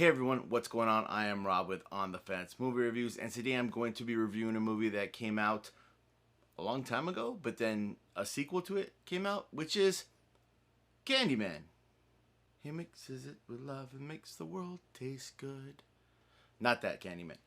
Hey everyone, what's going on? I am Rob with On the Fence Movie Reviews, and today I'm going to be reviewing a movie that came out a long time ago, but then a sequel to it came out, which is Candyman. He mixes it with love and makes the world taste good. Not that Candyman.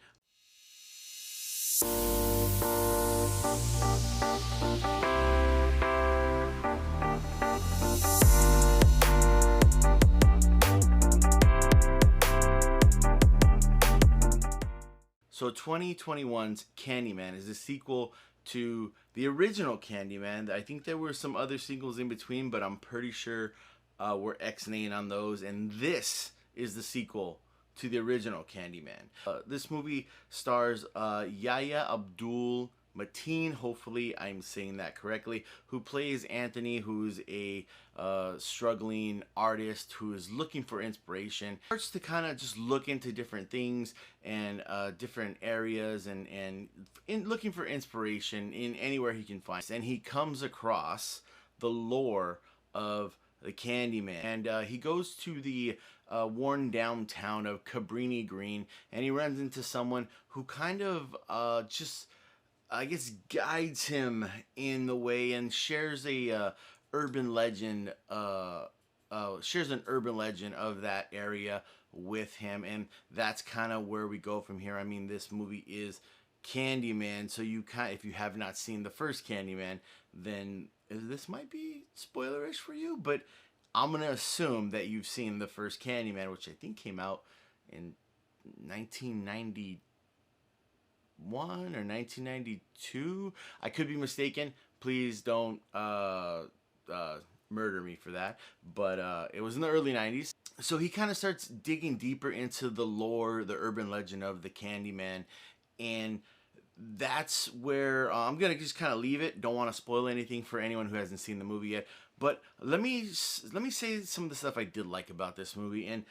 So 2021's Candyman is a sequel to the original Candyman. I think there were some other sequels in between, but I'm pretty sure we're X-naying on those. And this is the sequel to the original Candyman. This movie stars Yahya Abdul Mateen, hopefully I'm saying that correctly, who plays Anthony, who's a struggling artist who is looking for inspiration. Starts to kind of just look into different things and different areas and looking for inspiration in anywhere he can find. And he comes across the lore of the Candyman, and he goes to the worn down town of Cabrini Green, and he runs into someone who kind of just, I guess, guides him in the way and shares a urban legend, shares an urban legend of that area with him, and that's kind of where we go from here. I mean, this movie is Candyman, so if you have not seen the first Candyman, then this might be spoilerish for you, but I'm gonna assume that you've seen the first Candyman, which I think came out in 1990. Or 1992. I could be mistaken. Please don't murder me for that. But it was in the early 90s. So he kind of starts digging deeper into the lore, the urban legend of the Candyman, and that's where I'm gonna just kind of leave it. Don't want to spoil anything for anyone who hasn't seen the movie yet. But let me say some of the stuff I did like about this movie. And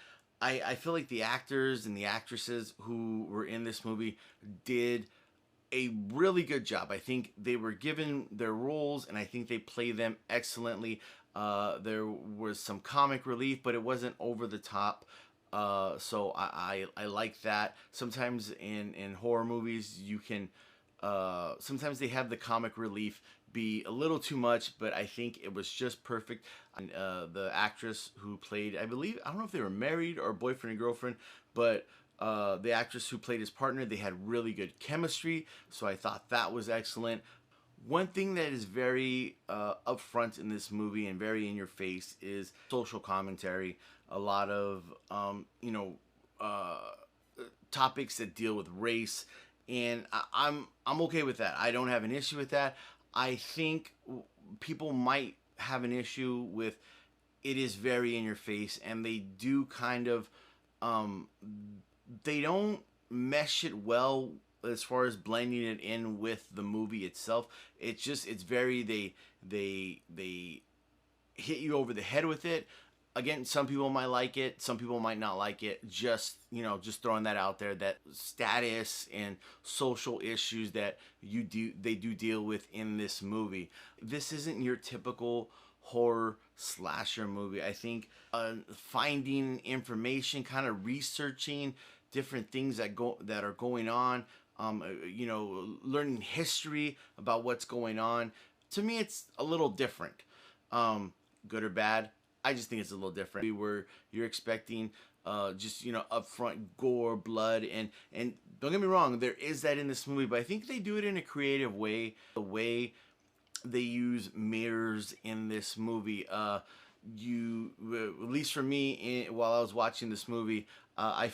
I feel like the actors and the actresses who were in this movie did a really good job. I think they were given their roles, and I think they played them excellently. There was some comic relief, but it wasn't over the top. So I like that. Sometimes in horror movies, you can sometimes they have the comic relief be a little too much, but I think it was just perfect. And the actress who played, I don't know if they were married or boyfriend and girlfriend, but the actress who played his partner, they had really good chemistry, so I thought that was excellent. One thing that is very upfront in this movie and very in your face is social commentary. A lot of topics that deal with race, and I'm okay with that. I don't have an issue with that. I think people might have an issue with it is very in your face, and they do kind of they don't mesh it well as far as blending it in with the movie itself. It's very, they hit you over the head with it. Again, some people might like it, some people might not like it. Just throwing that out there, that status and social issues that they do deal with in this movie. This isn't your typical horror slasher movie. I think finding information, kind of researching different things that are going on, learning history about what's going on. To me, it's a little different. Good or bad, I just think it's a little different. Where you're expecting just upfront gore, blood, and don't get me wrong, there is that in this movie, but I think they do it in a creative way. The way they use mirrors in this movie, at least for me, while I was watching this movie, I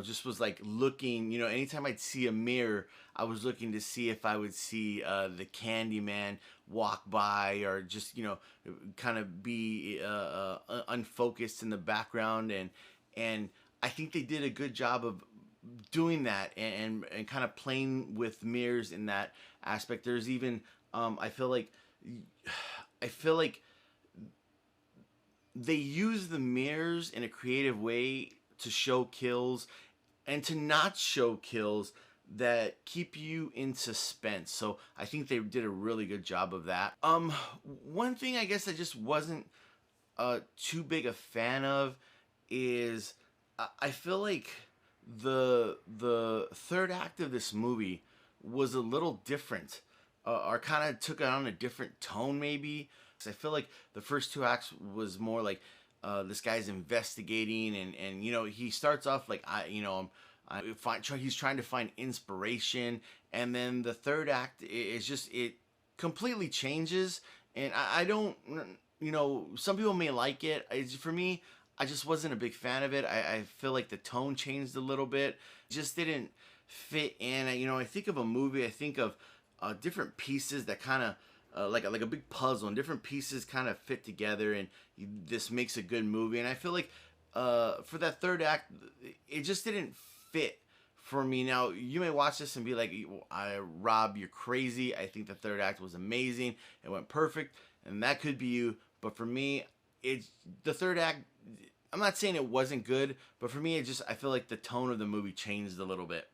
just was like looking. Anytime I'd see a mirror, I was looking to see if I would see the Candyman walk by, or just kind of be unfocused in the background, and I think they did a good job of doing that and kind of playing with mirrors in that aspect. There's even I feel like they use the mirrors in a creative way to show kills and to not show kills that keep you in suspense. So I think they did a really good job of that. One thing I guess I just wasn't too big a fan of is I feel like the third act of this movie was a little different, or kind of took it on a different tone maybe. 'Cause I feel like the first two acts was more like this guy's investigating, and he starts off like he's trying to find inspiration, and then the third act is just it completely changes, and I don't, some people may like it. For me, I just wasn't a big fan of it. I feel like the tone changed a little bit. It just didn't fit in. I think of a movie, I think of different pieces that kind of like a big puzzle, and different pieces kind of fit together, and this makes a good movie. And I feel like for that third act, it just didn't fit for me. Now you may watch this and be like, Rob, you're crazy. I think the third act was amazing. It went perfect, and that could be you. But for me, it's the third act. I'm not saying it wasn't good, but for me, I feel like the tone of the movie changed a little bit.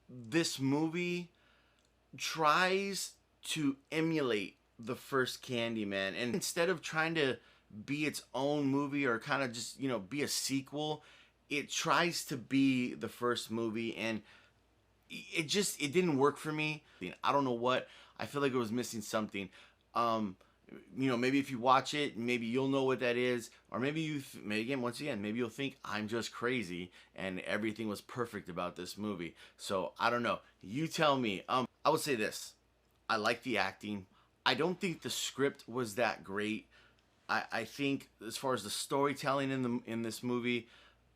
This movie tries to emulate the first Candyman, and instead of trying to be its own movie or kind of just be a sequel, it tries to be the first movie, and it didn't work for me. I don't know what. I feel like it was missing something. Maybe if you watch it, maybe you'll know what that is, or maybe once again, maybe you'll think I'm just crazy and everything was perfect about this movie. So I don't know. You tell me. I would say this: I like the acting. I don't think the script was that great. I think as far as the storytelling in this movie,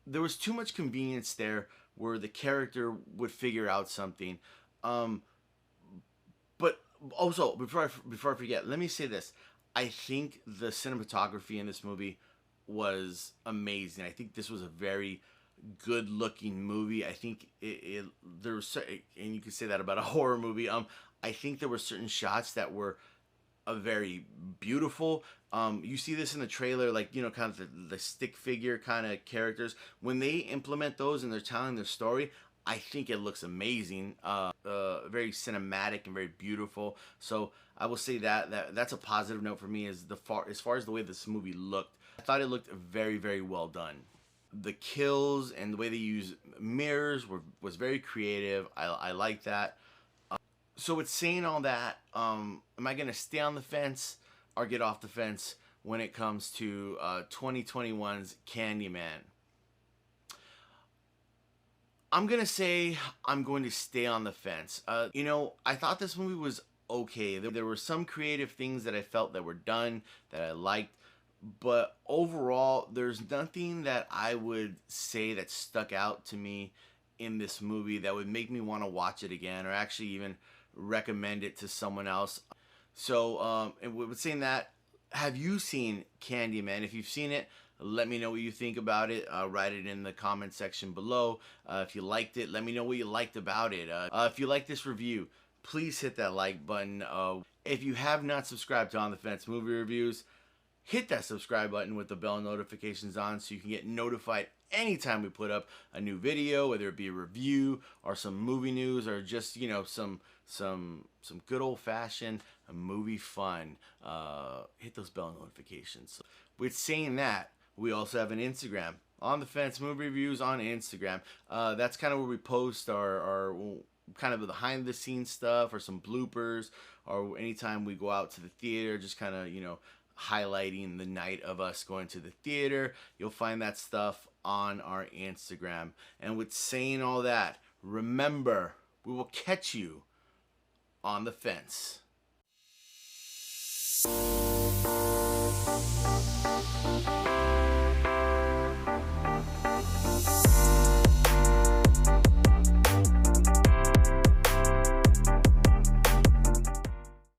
there was too much convenience there, where the character would figure out something. But also, before I forget, let me say this: I think the cinematography in this movie was amazing. I think this was a very good looking movie. I think there was, and you could say that about a horror movie. I think there were certain shots that were very beautiful. You see this in the trailer, like kind of the stick figure kind of characters. When they implement those and they're telling their story, I think it looks amazing. Very cinematic and very beautiful. So I will say that's a positive note for me. As far as the way this movie looked, I thought it looked very, very well done. The kills and the way they use mirrors was very creative. I like that. So with saying all that, am I gonna stay on the fence or get off the fence when it comes to 2021's Candyman? I'm gonna say I'm going to stay on the fence. I thought this movie was okay. There were some creative things that I felt that were done that I liked, but overall, there's nothing that I would say that stuck out to me in this movie that would make me want to watch it again, or actually even recommend it to someone else. So, and with saying that, have you seen Candyman? If you've seen it, let me know what you think about it. Write it in the comment section below. If you liked it, let me know what you liked about it. If you like this review, please hit that like button. If you have not subscribed to On the Fence Movie Reviews, hit that subscribe button with the bell notifications on so you can get notified anytime we put up a new video, whether it be a review or some movie news or just some good old-fashioned movie fun. Hit those bell notifications. With saying that, we also have an Instagram, On the Fence Movie Reviews on Instagram. That's kind of where we post our kind of behind the scenes stuff, or some bloopers, or anytime we go out to the theater, just kind of highlighting the night of us going to the theater. You'll find that stuff on our Instagram. And with saying all that, remember, we will catch you on the fence.